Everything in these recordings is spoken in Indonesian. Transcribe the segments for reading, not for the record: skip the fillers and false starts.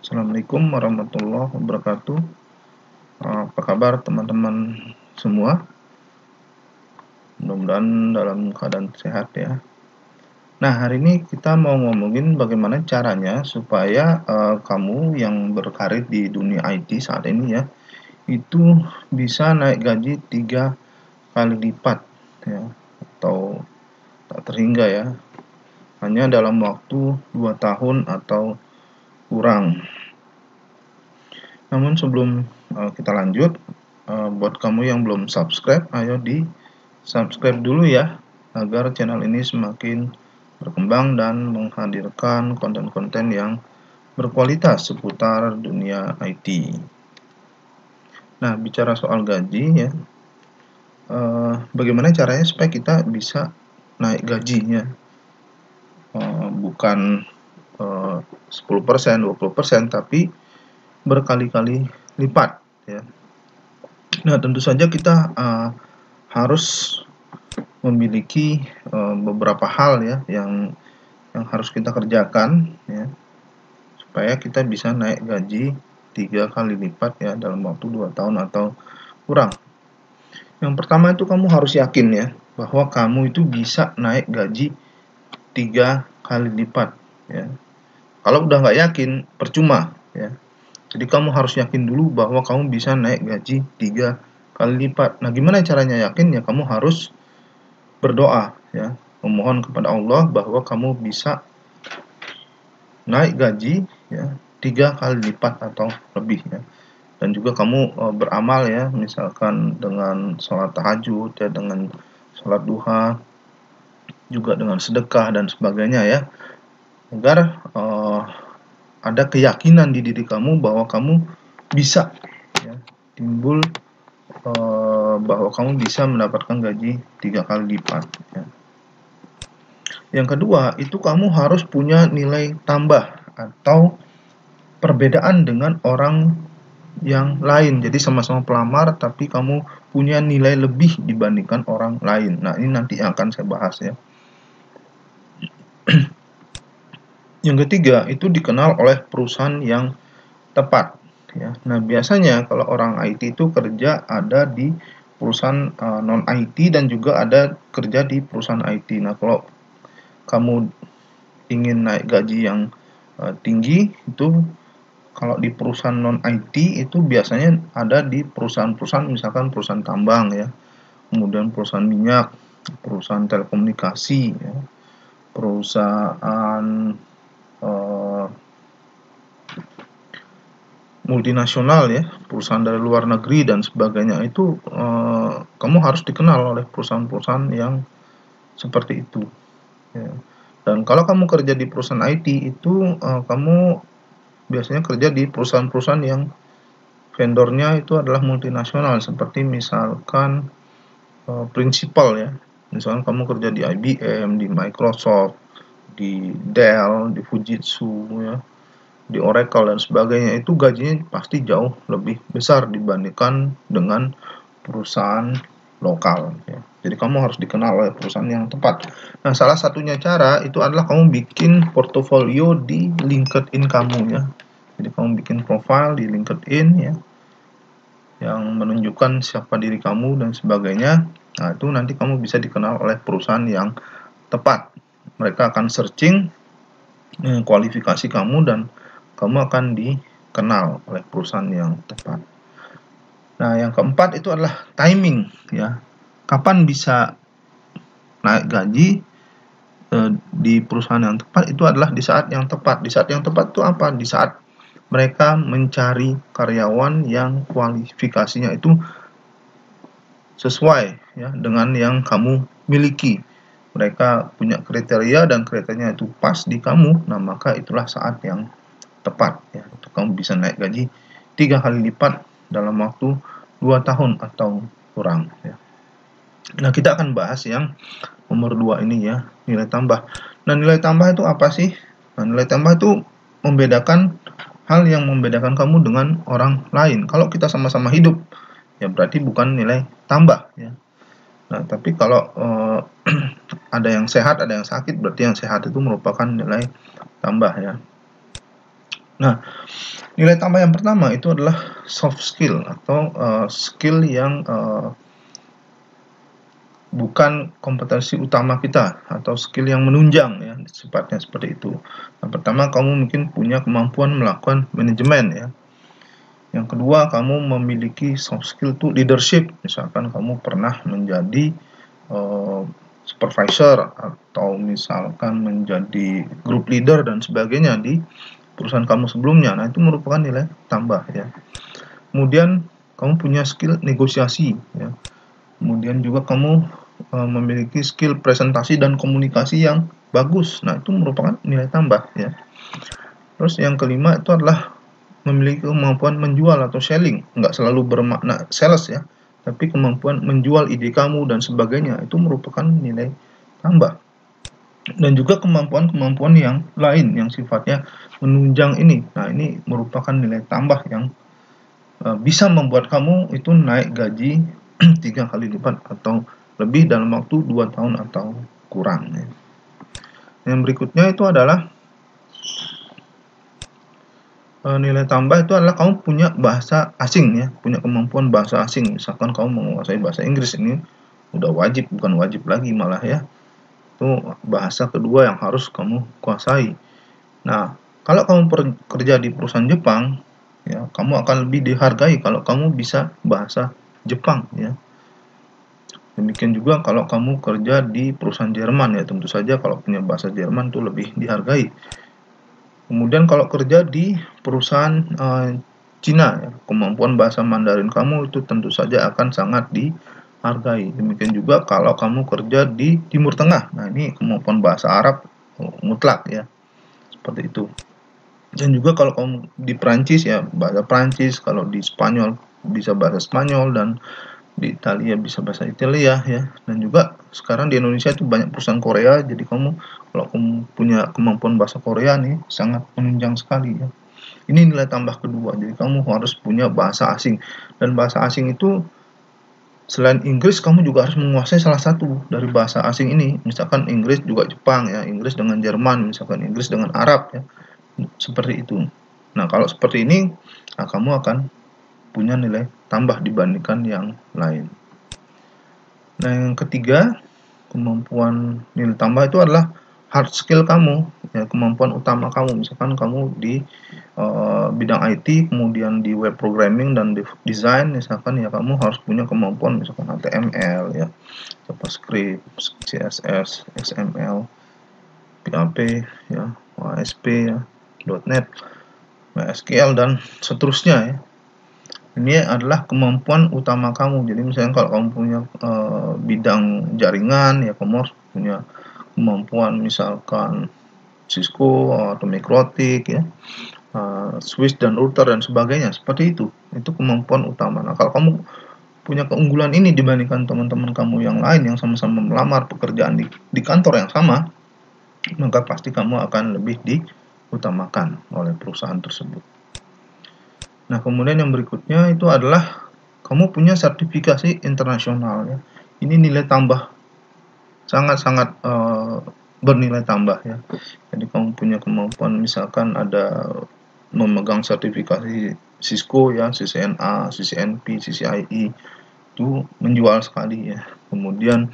Assalamualaikum warahmatullahi wabarakatuh. Apa kabar teman-teman semua? Mudah-mudahan dalam keadaan sehat ya. Nah, hari ini kita mau ngomongin bagaimana caranya supaya kamu yang berkarir di dunia IT saat ini ya, itu bisa naik gaji 3 kali lipat ya, atau tak terhingga ya, hanya dalam waktu 2 tahun atau kurang. Namun sebelum kita lanjut, buat kamu yang belum subscribe, ayo di subscribe dulu ya, agar channel ini semakin berkembang dan menghadirkan konten-konten yang berkualitas seputar dunia IT. Nah, bicara soal gaji ya, bagaimana caranya supaya kita bisa naik gajinya, bukan 10%, 20%, tapi berkali-kali lipat ya. Nah, tentu saja kita harus memiliki beberapa hal ya yang harus kita kerjakan ya, supaya kita bisa naik gaji 3 kali lipat ya dalam waktu 2 tahun atau kurang. Yang pertama itu kamu harus yakin ya bahwa kamu itu bisa naik gaji 3 kali lipat ya. Kalau udah nggak yakin, percuma ya. Jadi kamu harus yakin dulu bahwa kamu bisa naik gaji 3 kali lipat. Nah, gimana caranya yakin? Ya kamu harus berdoa ya, memohon kepada Allah bahwa kamu bisa naik gaji ya 3 kali lipat atau lebih ya. Dan juga kamu beramal ya, misalkan dengan sholat tahajud ya, dengan sholat duha, juga dengan sedekah dan sebagainya ya, agar ada keyakinan di diri kamu bahwa kamu bisa ya, timbul bahwa kamu bisa mendapatkan gaji 3 kali lipat ya. Yang kedua, itu kamu harus punya nilai tambah atau perbedaan dengan orang yang lain. Jadi sama-sama pelamar tapi kamu punya nilai lebih dibandingkan orang lain. Nah, ini nanti akan saya bahas ya. Yang ketiga, itu dikenal oleh perusahaan yang tepat ya. Nah, biasanya kalau orang IT itu kerja ada di perusahaan non IT dan juga ada kerja di perusahaan IT. Nah, kalau kamu ingin naik gaji yang tinggi, itu kalau di perusahaan non IT itu biasanya ada di perusahaan-perusahaan, misalkan perusahaan tambang ya, kemudian perusahaan minyak, perusahaan telekomunikasi ya, perusahaan multinasional ya, perusahaan dari luar negeri dan sebagainya. Itu kamu harus dikenal oleh perusahaan-perusahaan yang seperti itu ya. Dan kalau kamu kerja di perusahaan IT itu kamu biasanya kerja di perusahaan-perusahaan yang vendornya itu adalah multinasional, seperti misalkan Principal ya, misalkan kamu kerja di IBM, di Microsoft, di Dell, di Fujitsu ya, di Oracle dan sebagainya. Itu gajinya pasti jauh lebih besar dibandingkan dengan perusahaan lokal ya. Jadi kamu harus dikenal oleh perusahaan yang tepat. Nah, salah satunya cara itu adalah kamu bikin portofolio di LinkedIn kamu ya. Jadi kamu bikin profile di LinkedIn ya, yang menunjukkan siapa diri kamu dan sebagainya. Nah, itu nanti kamu bisa dikenal oleh perusahaan yang tepat. Mereka akan searching kualifikasi kamu dan kamu akan dikenal oleh perusahaan yang tepat. Nah, yang keempat itu adalah timing ya. Kapan bisa naik gaji di perusahaan yang tepat? Itu adalah di saat yang tepat. Di saat yang tepat itu apa? Di saat mereka mencari karyawan yang kualifikasinya itu sesuai ya dengan yang kamu miliki. Mereka punya kriteria dan kriterianya itu pas di kamu. Nah, maka itulah saat yang tepat ya, untuk kamu bisa naik gaji 3 kali lipat dalam waktu 2 tahun atau kurang ya. Nah, kita akan bahas yang nomor 2 ini ya, nilai tambah. Nah, nilai tambah itu apa sih? Nah, nilai tambah itu membedakan hal yang membedakan kamu dengan orang lain. Kalau kita sama-sama hidup, ya berarti bukan nilai tambah ya. Nah, tapi kalau ada yang sehat, ada yang sakit, berarti yang sehat itu merupakan nilai tambah ya. Nah, nilai tambah yang pertama itu adalah soft skill atau skill yang bukan kompetensi utama kita atau skill yang menunjang ya, sifatnya seperti itu. Yang pertama, kamu mungkin punya kemampuan melakukan manajemen ya. Yang kedua, kamu memiliki soft skill to leadership. Misalkan kamu pernah menjadi supervisor atau misalkan menjadi group leader dan sebagainya di perusahaan kamu sebelumnya. Nah, itu merupakan nilai tambah ya. Kemudian kamu punya skill negosiasi ya. Kemudian juga kamu memiliki skill presentasi dan komunikasi yang bagus. Nah, itu merupakan nilai tambah ya. Terus yang kelima itu adalah memiliki kemampuan menjual atau selling. Nggak selalu bermakna sales ya, tapi kemampuan menjual ide kamu dan sebagainya itu merupakan nilai tambah. Dan juga kemampuan-kemampuan yang lain yang sifatnya menunjang ini. Nah, ini merupakan nilai tambah yang bisa membuat kamu itu naik gaji 3 kali lipat atau lebih dalam waktu 2 tahun atau kurang ya. Yang berikutnya itu adalah nilai tambah itu adalah kamu punya bahasa asing ya, punya kemampuan bahasa asing. Misalkan kamu menguasai bahasa Inggris, ini udah wajib, bukan wajib lagi malah ya. Itu bahasa kedua yang harus kamu kuasai. Nah, kalau kamu kerja di perusahaan Jepang, ya, kamu akan lebih dihargai kalau kamu bisa bahasa Jepang ya. Demikian juga kalau kamu kerja di perusahaan Jerman ya, tentu saja kalau punya bahasa Jerman itu lebih dihargai. Kemudian kalau kerja di perusahaan Cina ya, kemampuan bahasa Mandarin kamu itu tentu saja akan sangat dihargai. Demikian juga kalau kamu kerja di Timur Tengah. Nah, ini kemampuan bahasa Arab mutlak ya. Seperti itu. Dan juga kalau kamu di Prancis ya, bahasa Prancis, kalau di Spanyol bisa bahasa Spanyol, dan di Italia bisa bahasa Italia ya. Dan juga sekarang di Indonesia itu banyak perusahaan Korea, jadi kalau kamu punya kemampuan bahasa Korea nih sangat menunjang sekali ya. Ini nilai tambah kedua, jadi kamu harus punya bahasa asing, dan bahasa asing itu selain Inggris kamu juga harus menguasai salah satu dari bahasa asing ini. Misalkan Inggris juga Jepang ya, Inggris dengan Jerman, misalkan Inggris dengan Arab ya, seperti itu. Nah, kalau seperti ini, nah, kamu akan punya nilai tambah dibandingkan yang lain. Nah, yang ketiga, kemampuan nilai tambah itu adalah hard skill kamu, ya, kemampuan utama kamu. Misalkan kamu di bidang IT, kemudian di web programming dan di design, misalkan ya kamu harus punya kemampuan misalkan HTML ya, JavaScript, CSS, XML, PHP ya, ASP ya, .NET, MySQL dan seterusnya ya. Ini adalah kemampuan utama kamu. Jadi misalnya kalau kamu punya bidang jaringan ya, kamu harus punya kemampuan misalkan Cisco atau Mikrotik ya, switch dan router dan sebagainya, seperti itu. Itu kemampuan utama. Nah, kalau kamu punya keunggulan ini dibandingkan teman-teman kamu yang lain yang sama-sama melamar pekerjaan di kantor yang sama, maka pasti kamu akan lebih diutamakan oleh perusahaan tersebut. Nah, kemudian yang berikutnya itu adalah kamu punya sertifikasi internasional ya. Ini nilai tambah sangat-sangat bernilai tambah ya. Jadi kamu punya kemampuan misalkan ada memegang sertifikasi Cisco ya, CCNA, CCNP, CCIE, itu menjual sekali ya. Kemudian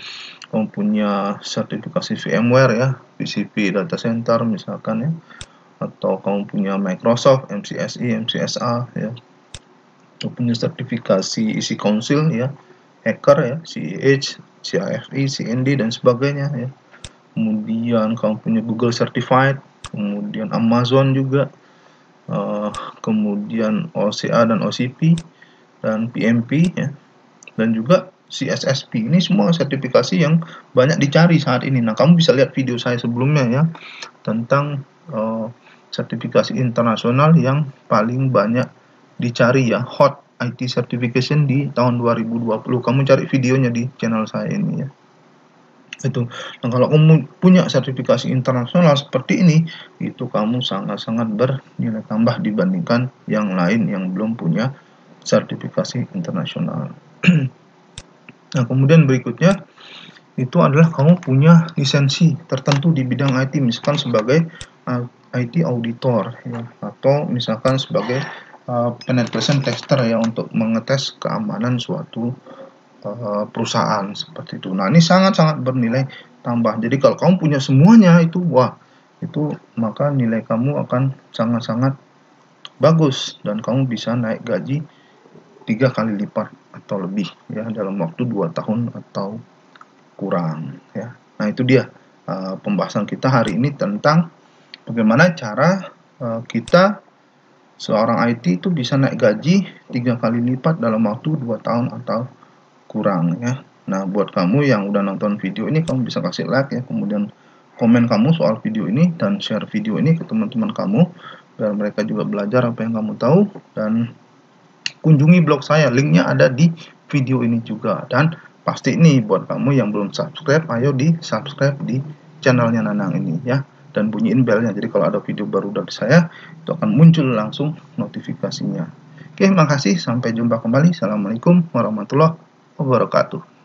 kamu punya sertifikasi VMware ya, VCP Data Center misalkan ya, atau kamu punya Microsoft, MCSI, MCSA ya, atau punya sertifikasi Easy Council ya, Hacker ya, CEH, CIFE, CND dan sebagainya ya. Kemudian kamu punya Google Certified, kemudian Amazon juga, kemudian OCA dan OCP dan PMP ya, dan juga CSSP. Ini semua sertifikasi yang banyak dicari saat ini. Nah, kamu bisa lihat video saya sebelumnya ya tentang sertifikasi internasional yang paling banyak dicari ya, hot IT certification di tahun 2020. Kamu cari videonya di channel saya ini ya. Itu. Nah, kalau kamu punya sertifikasi internasional seperti ini, itu kamu sangat-sangat bernilai tambah dibandingkan yang lain yang belum punya sertifikasi internasional. Nah, kemudian berikutnya itu adalah kamu punya lisensi tertentu di bidang IT, misalkan sebagai IT auditor ya, atau misalkan sebagai penetration tester ya, untuk mengetes keamanan suatu perusahaan seperti itu. Nah, ini sangat-sangat bernilai tambah. Jadi kalau kamu punya semuanya itu, wah, itu maka nilai kamu akan sangat-sangat bagus dan kamu bisa naik gaji 3 kali lipat atau lebih ya, dalam waktu 2 tahun atau kurang ya. Nah, itu dia pembahasan kita hari ini tentang bagaimana cara kita seorang IT itu bisa naik gaji 3 kali lipat dalam waktu 2 tahun atau kurang ya. Nah, buat kamu yang udah nonton video ini, kamu bisa kasih like ya, kemudian komen kamu soal video ini dan share video ini ke teman-teman kamu biar mereka juga belajar apa yang kamu tahu, dan kunjungi blog saya, linknya ada di video ini juga. Dan pasti nih buat kamu yang belum subscribe, ayo di subscribe di channelnya Nanang ini ya, dan bunyiin belnya, jadi kalau ada video baru dari saya itu akan muncul langsung notifikasinya. Oke, makasih, sampai jumpa kembali. Assalamualaikum warahmatullahi wabarakatuh.